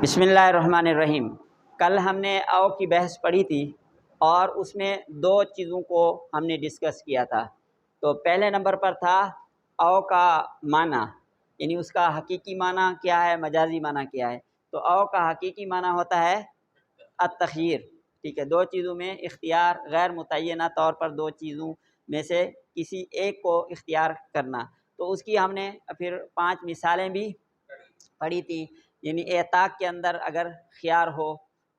بسم اللہ الرحمن الرحیم۔ کل ہم نے او کی بحث پڑھی تھی اور اس میں دو چیزوں کو ہم نے ڈسکس کیا تھا۔ تو پہلے نمبر پر تھا او کا معنی، یعنی اس کا حقیقی معنی کیا ہے، مجازی معنی کیا ہے۔ تو او کا حقیقی معنی ہوتا ہے التخییر، ٹھیک ہے، دو چیزوں میں اختیار، غیر متعینہ طور پر دو چیزوں میں سے کسی ایک کو اختیار کرنا۔ تو اس کی ہم نے پھر 5 مثالیں بھی پڑھی تھی، یعنی اعتاق کے اندر اگر خیار ہو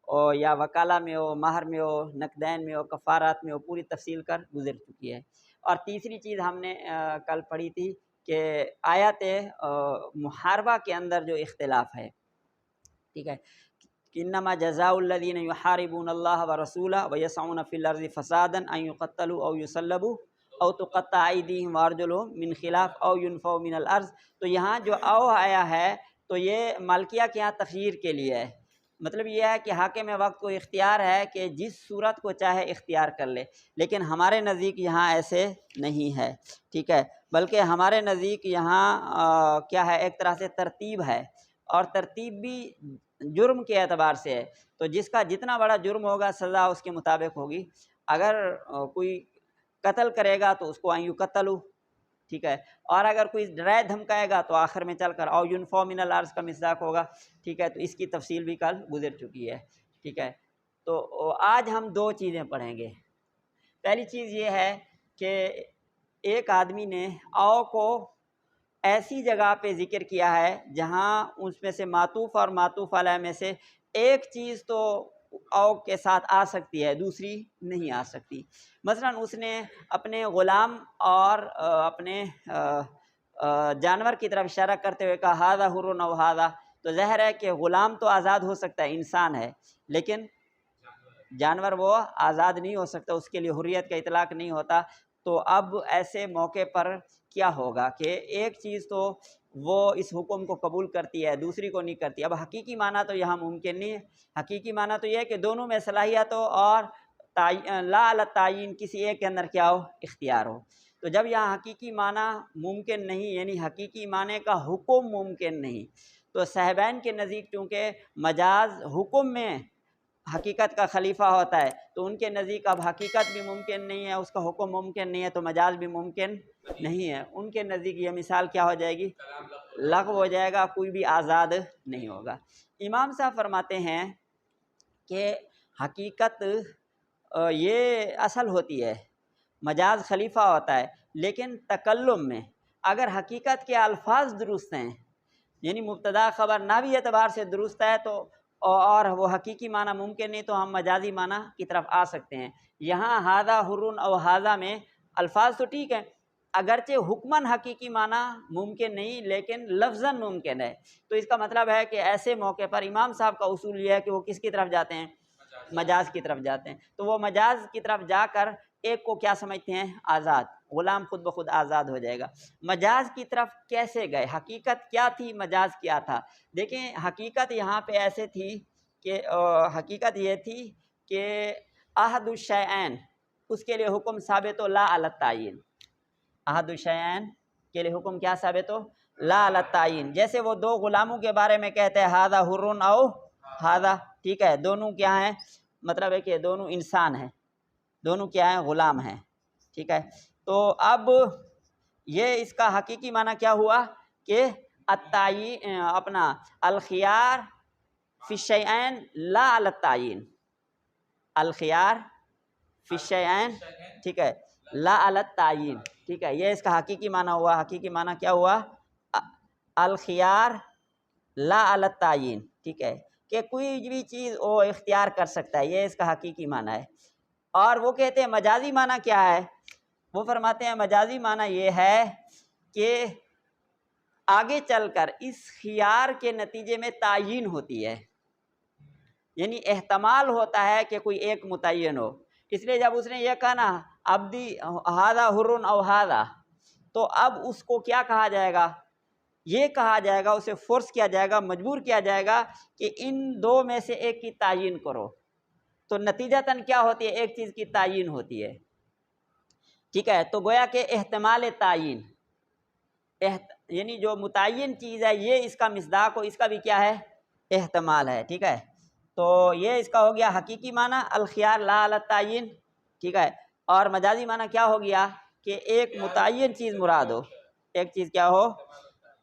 اور یا وکالہ میں ہو، مہر میں ہو، نقدین میں ہو، کفارات میں ہو، پوری تفصیل کر گزر چکی ہے۔ اور تیسری چیز ہم نے کل پڑھی تھی کہ آیات محاربہ کے اندر جو اختلاف ہے، ٹھیک ہے، انما جزاء الذین یحاربون اللہ ورسولہ ویسعون فی الارض فسادا ان یقتلوا او یصلبوا او تقطع ایدیہم وارجلہم من خلاف او ینفوا من الارض۔ تو یہاں جو او آیا ہے تو یہ مالکیہ کے یہاں تخییر کے لیے ہے، مطلب یہ ہے کہ حاکم وقت کو اختیار ہے کہ جس صورت کو چاہے اختیار کر لے، لیکن ہمارے نزدیک یہاں ایسے نہیں ہے، ٹھیک ہے، بلکہ ہمارے نزدیک یہاں کیا ہے، ایک طرح سے ترتیب ہے، اور ترتیب بھی جرم کے اعتبار سے ہے۔ تو جس کا جتنا بڑا جرم ہوگا سزا اس کے مطابق ہوگی۔ اگر کوئی قتل کرے گا تو اس کو ان یقتلوا، ٹھیک ہے، اور اگر کوئی ڈرائے دھمکائے گا تو آخر میں چل کر او ینفوا من الارض کا مصداق ہوگا، ٹھیک ہے، تو اس کی تفصیل بھی کل گزر چکی ہے، ٹھیک ہے۔ تو آج ہم دو چیزیں پڑھیں گے۔ پہلی چیز یہ ہے کہ ایک آدمی نے او کو ایسی جگہ پہ ذکر کیا ہے جہاں اس میں سے معطوف اور معطوف علیہ میں سے ایک چیز تو او کے ساتھ آ سکتی ہے، دوسری نہیں آ سکتی۔ مثلا اس نے اپنے غلام اور اپنے جانور کی طرف اشارہ کرتے ہوئے کہا ھذا حر او ھذا، تو ظاہر ہے کہ غلام تو آزاد ہو سکتا ہے، انسان ہے، لیکن جانور وہ آزاد نہیں ہو سکتا، اس کے لیے حریت کا اطلاق نہیں ہوتا۔ تو اب ایسے موقع پر کیا ہوگا کہ ایک چیز تو وہ اس حکم کو قبول کرتی ہے، دوسری کو نہیں کرتی۔ اب حقیقی معنی تو یہاں ممکن نہیں ہے، حقیقی معنی تو یہ ہے کہ دونوں میں صلاحیت ہو اور لا علی التعین، کسی ایک کے اندر کیا ہو، اختیار ہو۔ تو جب یہاں حقیقی معنی ممکن نہیں، یعنی حقیقی معنی کا حکم ممکن نہیں، تو صاحبین کے نزدیک چونکہ مجاز حکم میں حقیقت کا خلیفہ ہوتا ہے، تو ان کے نزدیک اب حقیقت بھی ممکن نہیں ہے، اس کا حکم ممکن نہیں ہے، تو مجاز بھی ممکن نہیں ہے۔ ان کے نزدیک یہ مثال کیا ہو جائے گی، لغو ہو جائے گا، کوئی بھی آزاد نہیں ہوگا۔ امام صاحب فرماتے ہیں کہ حقیقت یہ اصل ہوتی ہے، مجاز خلیفہ ہوتا ہے، لیکن تکلم میں اگر حقیقت کے الفاظ درست ہیں، یعنی مبتدا خبر نحوی اعتبار سے درست ہے، تو اور وہ حقیقی معنی ممکن نہیں، تو ہم مجازی معنی کی طرف آ سکتے ہیں۔ یہاں ھذا حر او ھذا میں الفاظ تو ٹھیک ہیں، اگرچہ حکماً حقیقی معنی ممکن نہیں، لیکن لفظاً ممکن ہے۔ تو اس کا مطلب ہے کہ ایسے موقع پر امام صاحب کا اصول یہ ہے کہ وہ کس کی طرف جاتے ہیں، مجاز کی طرف جاتے ہیں۔ تو وہ مجاز کی طرف جا کر ایک کو کیا سمجھتے ہیں، آزاد، غلام خود بخود آزاد ہو جائے گا۔ مجاز کی طرف کیسے گئے، حقیقت کیا تھی، مجاز کیا تھا؟ دیکھیں، حقیقت یہاں پہ ایسے تھی کہ حقیقت یہ تھی کہ احد الشیئین، اس کے لیے حکم ثابت ہو لا علی التعین، احد الشیئین کے لیے حکم کیا ثابت ہو، لا علی التعین۔ جیسے وہ دو غلاموں کے بارے میں کہتے ہیں ھذا حر او ھذا، ٹھیک ہے، دونوں کیا ہیں، مطلب ہے کہ دونوں انسان ہیں، دونوں کیا ہیں، غلام ہیں، ٹھیک ہے۔ تو اب یہ اس کا حقیقی معنی کیا ہوا کہ التعین، اپنا الخیار فی الشیئین لا علی التعین، الخیار فی الشیئین، ٹھیک ہے، لا علی التعین، ٹھیک ہے، یہ اس کا حقیقی معنی ہوا۔ حقیقی معنی کیا ہوا، الخیار لا علی التعین، ٹھیک ہے، کہ کوئی بھی چیز وہ اختیار کر سکتا ہے، یہ اس کا حقیقی معنی ہے۔ اور وہ کہتے ہیں مجازی معنی کیا ہے، وہ فرماتے ہیں مجازی معنی یہ ہے کہ آگے چل کر اس خیار کے نتیجے میں تعیین ہوتی ہے، یعنی احتمال ہوتا ہے کہ کوئی ایک متعین ہو۔ اس لیے جب اس نے یہ کہا نا عبدی ھذا حر او ھذا، تو اب اس کو کیا کہا جائے گا، یہ کہا جائے گا، اسے فورس کیا جائے گا، مجبور کیا جائے گا کہ ان دو میں سے ایک کی تعیین کرو۔ تو نتیجتاً کیا ہوتی ہے، ایک چیز کی تعیین ہوتی ہے، ٹھیک ہے۔ تو گویا کہ احتمال تعیین، یعنی جو متعین چیز ہے یہ اس کا مصداق ہو، اس کا بھی کیا ہے، احتمال ہے، ٹھیک ہے. تو یہ اس کا ہو گیا حقیقی معنی الخیار لا علی التعین، ٹھیک ہے. اور مجازی معنی کیا ہو گیا کہ ایک متعین چیز مراد ہو، ایک چیز کیا ہو،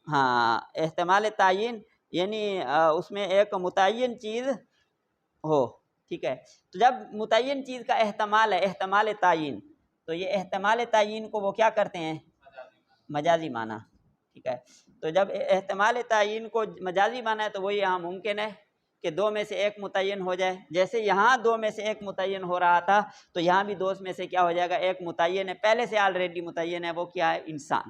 ہاں احتمال تعین، یعنی اس میں ایک متعین چیز ہو، ٹھیک ہے. تو جب متعین چیز کا احتمال ہے، احتمال تعین، تو یہ احتمال تعین کو وہ کیا کرتے ہیں، مجازی معنی، ٹھیک ہے. تو جب احتمال تعین کو مجازی معنی ہے تو وہی یہاں ممکن ہے کہ دو میں سے ایک متعین ہو جائے. جیسے یہاں دو میں سے ایک متعین ہو رہا تھا تو یہاں بھی دو میں سے کیا ہو جائے گا، ایک متعین ہے، پہلے سے آلریڈی متعین ہے، وہ کیا ہے، انسان،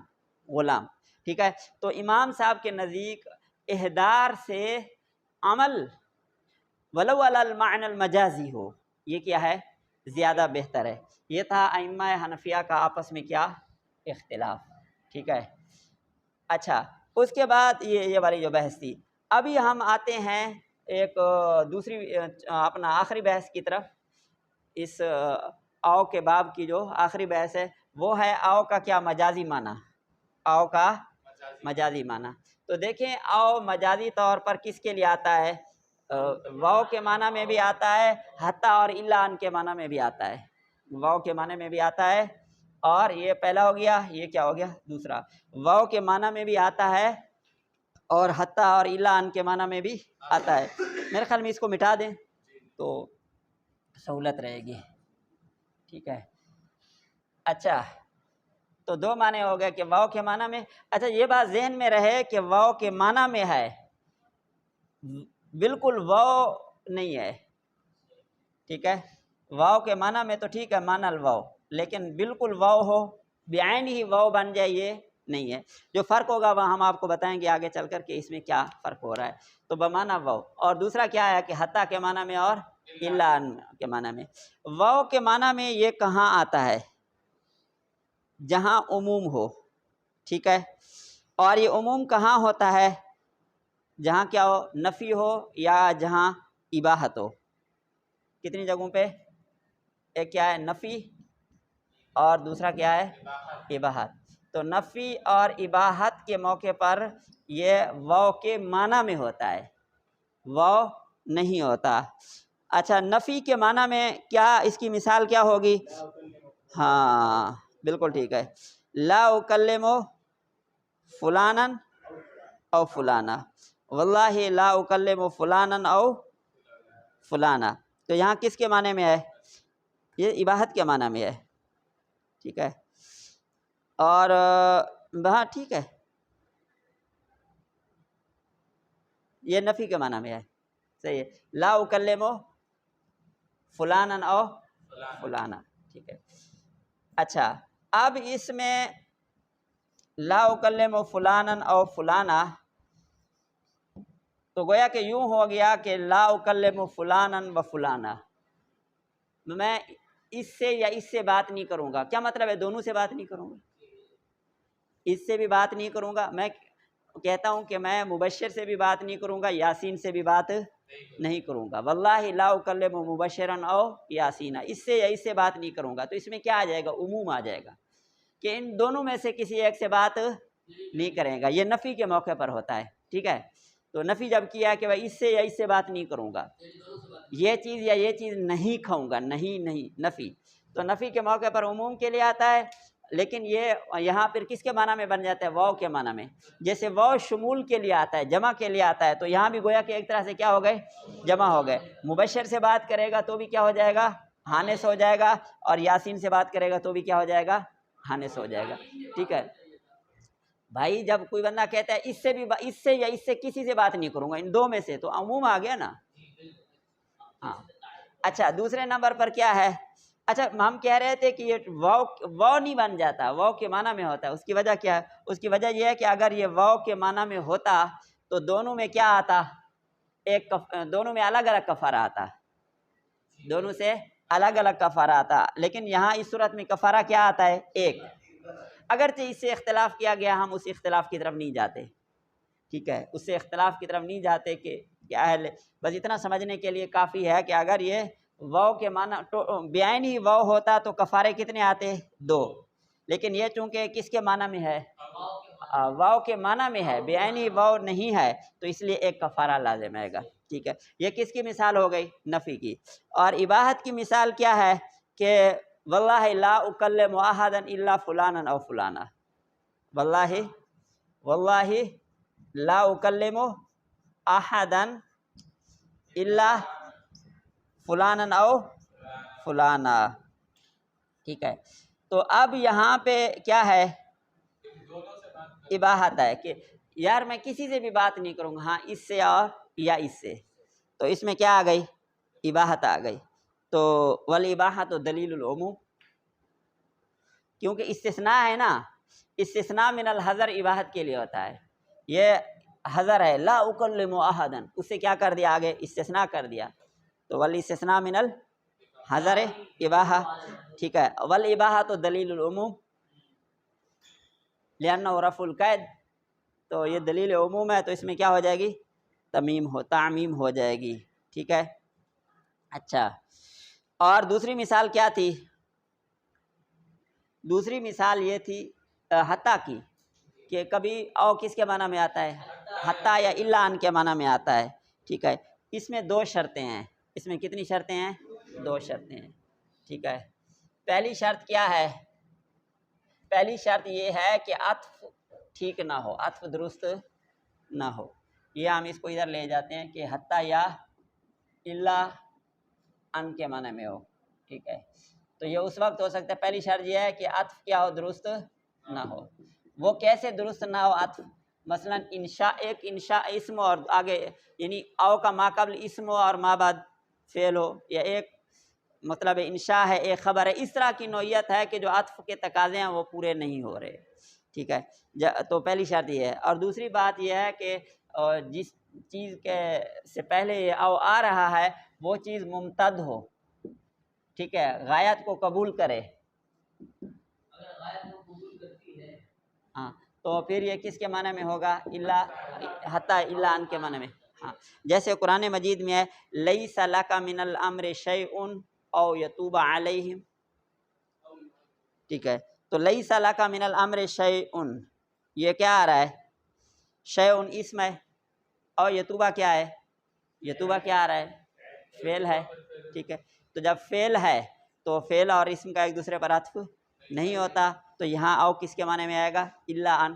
غلام، ٹھیک ہے. تو امام صاحب کے نزدیک احدار سے عمل ولو علی المعنی المجازی ہو، یہ کیا ہے، زیادہ بہتر ہے. یہ تھا ائمہ حنفیہ کا آپس میں کیا اختلاف، ٹھیک ہے. اچھا، اس کے بعد یہ والی جو بحث تھی. ابھی ہم آتے ہیں ایک دوسری اپنا آخری بحث کی طرف. اس آؤ کے باب کی جو آخری بحث ہے وہ ہے آؤ کا کیا مجازی معنی، آؤ کا مجازی معنی. تو دیکھیں آؤ مجازی طور پر کس کے لیے آتا ہے، واؤ کے معنی میں بھی آتا ہے، حتی اور الا ان کے معنی میں بھی آتا ہے. واؤ کے معنی میں بھی آتا ہے، اور یہ پہلا ہو گیا، یہ کیا ہو گیا دوسرا. واؤ کے معنی میں بھی آتا ہے اور حتی اور الا ان کے معنی میں بھی آتا ہے. میرے خیال میں اس کو مٹا دیں تو سہولت رہے گی، ٹھیک ہے. اچھا، تو دو معنی ہو گئے کہ واؤ کے معنی میں. اچھا، یہ بات ذہن میں رہے کہ واؤ کے معنی میں ہے، بالکل واؤ نہیں ہے، ٹھیک ہے. واؤ کے معنی میں تو ٹھیک ہے، معنی الواؤ، لیکن بالکل واؤ ہو، بعین ہی واؤ بن جائے، یہ نہیں ہے. جو فرق ہوگا وہ ہم آپ کو بتائیں گے آگے چل کر کہ اس میں کیا فرق ہو رہا ہے. تو بمعنی واؤ، اور دوسرا کیا ہے کہ حتی کے معنی میں اور الا کے معنی میں. واؤ کے معنی میں یہ کہاں آتا ہے، جہاں عموم ہو، ٹھیک ہے. اور یہ عموم کہاں ہوتا ہے، جہاں کیا ہو، نفی ہو یا جہاں اباحت ہو. کتنی جگہوں پہ، ایک کیا ہے نفی اور دوسرا کیا ہے اباحت. تو نفی اور اباحت کے موقع پر یہ واؤ کے معنی میں ہوتا ہے، واؤ نہیں ہوتا. اچھا، نفی کے معنی میں کیا، اس کی مثال کیا ہوگی، ہاں بالکل ٹھیک ہے، لا اکلم فلانا او فلانا، واللہ لا اکلم فلانا او فلانا. تو یہاں کس کے معنی میں ہے، یہ اباحت کے معنی میں ہے، ٹھیک ہے. اور ہاں ٹھیک ہے، یہ نفی کے معنی میں ہے، صحیح ہے، لا اکلم فلانا او فلانا، ٹھیک ہے. اچھا، اب اس میں لا اکلم فلانا او فلانا، تو گویا کہ یوں ہو گیا کہ لا اکلم فلانا و فلانا، میں اس سے یا اس سے بات نہیں کروں گا. کیا مطلب ہے، دونوں سے بات نہیں کروں گا، اس سے بھی بات نہیں کروں گا. میں کہتا ہوں کہ میں مبشر سے بھی بات نہیں کروں گا، یاسین سے بھی بات نہیں کروں گا. واللہ لا اکلم مبشرا او یاسین، اس سے یا اس سے بات نہیں کروں گا. تو اس میں کیا آ جائے گا، عموم آ جائے گا کہ ان دونوں میں سے کسی ایک سے بات نہیں کرے گا. یہ نفی کے موقع پر ہوتا ہے، ٹھیک ہے. تو نفی جب کیا کہ بھائی اس سے یا اس سے بات نہیں کروں گا، یہ چیز یا یہ چیز نہیں کھاؤں گا، نہیں نفی. تو نفی کے موقع پر عموم کے لیے آتا ہے، لیکن یہ یہاں پھر کس کے معنی میں بن جاتا ہے، واؤ کے معنی میں. جیسے واؤ شمول کے لیے آتا ہے، جمع کے لیے آتا ہے، تو یہاں بھی گویا کہ ایک طرح سے کیا ہو گئے، جمع ہو گئے. مبشر سے بات کرے گا تو بھی کیا ہو جائے گا، ہانس ہو جائے گا، اور یاسین سے بات کرے گا تو بھی کیا ہو جائے گا، ہانس ہو جائے گا، ٹھیک ہے. بھائی جب کوئی بندہ کہتا ہے اس سے بھی اس سے یا اس سے کسی سے بات نہیں کروں گا، ان دو میں سے، تو عموم آ گیا نا. ہاں. اچھا، دوسرے نمبر پر کیا ہے، اچھا ہم کہہ رہے تھے کہ یہ واؤ نہیں بن جاتا، واؤ کے معنی میں ہوتا ہے. اس کی وجہ کیا ہے، اس کی وجہ یہ ہے کہ اگر یہ واؤ کے معنی میں ہوتا تو دونوں میں کیا آتا، دونوں میں الگ الگ کفارہ آتا، دونوں سے الگ الگ کفارہ آتا. لیکن یہاں اس صورت میں کفارہ کیا آتا ہے، ایک. اگرچہ اس سے اختلاف کیا گیا، ہم اس اختلاف کی طرف نہیں جاتے، ٹھیک ہے، اس سے اختلاف کی طرف نہیں جاتے کہ کیا ہے. بس اتنا سمجھنے کے لیے کافی ہے کہ اگر یہ واؤ کے معنی بعین ہی واؤ ہوتا تو کفارے کتنے آتے، دو. لیکن یہ چونکہ کس کے معنی میں ہے، واو کے معنی میں ہے، بیعینی واو نہیں ہے، تو اس لیے ایک کفارہ لازم آئے گا، ٹھیک ہے۔ یہ کس کی مثال ہو گئی؟ نفی کی۔ اور اباحت کی مثال کیا ہے کہ واللہ لا اکلم احدا الا فلانا او فلانا، واللہ لا اکلم احدا الا فلانا او فلانا، ٹھیک ہے۔ تو اب یہاں پہ کیا ہے؟ اباحت ہے کہ یار میں کسی سے بھی بات نہیں کروں گا، ہاں اس سے اور یا اس سے، تو اس میں کیا آ گئی؟ اباحت آ گئی۔ تو والاباحۃ دلیل العموم، کیونکہ استثناء ہے نا، استثناء من الحذر اباحت کے لیے ہوتا ہے۔ یہ حذر ہے، لا اکلم احدا، اس سے کیا کر دیا؟ آگے استثناء کر دیا، تو والاستثناء من الحذر اباحہ، ٹھیک ہے۔ والاباحۃ دلیل العموم لأنہ رفع القید، تو یہ دلیل عموم ہے، تو اس میں کیا ہو جائے گی؟ تعمیم ہو جائے گی، ٹھیک ہے۔ اچھا، اور دوسری مثال کیا تھی؟ دوسری مثال یہ تھی حتیٰ کی، کہ کبھی او کس کے معنی میں آتا ہے؟ حتیٰ یا الا ان کے معنی میں آتا ہے، ٹھیک ہے۔ اس میں دو شرطیں ہیں، اس میں کتنی شرطیں ہیں؟ دو شرطیں ہیں، ٹھیک ہے۔ پہلی شرط کیا ہے؟ پہلی شرط یہ ہے کہ عطف ٹھیک نہ ہو، عطف درست نہ ہو۔ یہ ہم اس کو ادھر لے جاتے ہیں کہ حتیٰ یا الا ان کے معنی میں ہو، ٹھیک ہے۔ تو یہ اس وقت ہو سکتا ہے، پہلی شرط یہ ہے کہ عطف کیا ہو؟ درست نہ ہو۔ وہ کیسے درست نہ ہو عطف؟ مثلا انشاء، ایک انشاء اسم اور آگے یعنی او کا ما قبل اسم ہو اور ما بعد فعل ہو، یا ایک مطلب انشاء ہے، ایک خبر ہے، اس طرح کی نوعیت ہے کہ جو عطف کے تقاضے ہیں وہ پورے نہیں ہو رہے، ٹھیک ہے۔ تو پہلی شرط یہ ہے۔ اور دوسری بات یہ ہے کہ جس چیز کے سے پہلے یہ او آ رہا ہے وہ چیز ممتد ہو، ٹھیک ہے، غایت کو قبول کرے۔ اگر غایت کو قبول کرتی ہے ہاں، تو پھر یہ کس کے معنی میں ہوگا؟ الا، حتیٰ الا ان کے معنی میں، ہاں۔ جیسے قرآن مجید میں ہے لیس لک من الامر شیء او یتوب علیہم، ٹھیک ہے۔ تو لیس لک من الامر شیء، یہ کیا آ رہا ہے؟ شیء اسم ہے، اور یتوبہ کیا ہے؟ یتوبہ کیا آ رہا ہے؟ فعل ہے، ٹھیک ہے۔ تو جب فعل ہے تو فعل اور اسم کا ایک دوسرے پر عطف نہیں ہوتا، تو یہاں او کس کے معنی میں آئے گا؟ الا ان،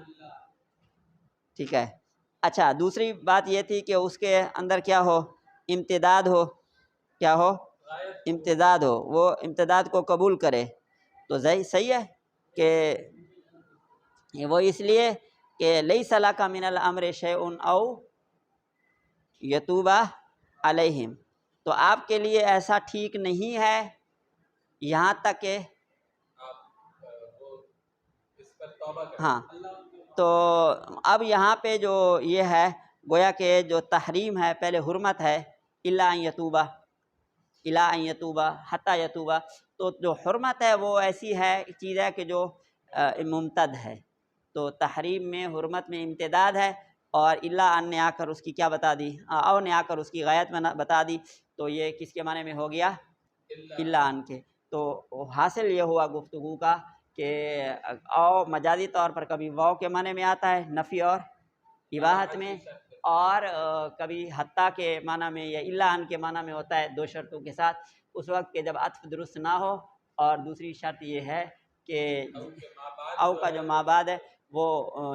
ٹھیک ہے۔ اچھا، دوسری بات یہ تھی کہ اس کے اندر کیا ہو؟ امتداد ہو، کیا ہو؟ امتداد ہو، وہ امتداد کو قبول کرے، تو صحیح ہے کہ وہ اس لیے کہ لیس لک من الامر شیء او یتوب علیہم، تو آپ کے لیے ایسا ٹھیک نہیں ہے یہاں تک کہ ہاں۔ تو اب یہاں پہ جو یہ ہے گویا کہ جو تحریم ہے، پہلے حرمت ہے الا ان یتوبہ، الا ان یتوبہ، حتیٰ یتوبہ، تو جو حرمت ہے وہ ایسی ہے چیز ہے کہ جو ممتد ہے، تو تحریم میں حرمت میں امتداد ہے، اور الا ان نے آ کر اس کی کیا بتا دی؟ او نے آ کر اس کی غایت میں بتا دی، تو یہ کس کے معنی میں ہو گیا؟ الا ان کے۔ تو حاصل یہ ہوا گفتگو کا کہ او مجازی طور پر کبھی واو کے معنی میں آتا ہے نفی اور اباحت میں، اور کبھی حتیٰ کے معنی میں یا الا ان کے معنی میں ہوتا ہے، دو شرطوں کے ساتھ، اس وقت کہ جب عطف درست نہ ہو، اور دوسری شرط یہ ہے کہ او کا جو ما بعد ہے وہ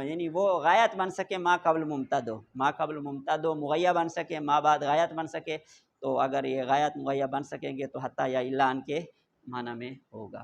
یعنی وہ غایت بن سکے، ما قبل ممتد ہو، ما قبل ممتد ہو، مغیّہ بن سکے، ما بعد غایت بن سکے، تو اگر یہ غایت مغیّہ بن سکیں گے تو حتیٰ یا الا ان کے معنی میں ہوگا۔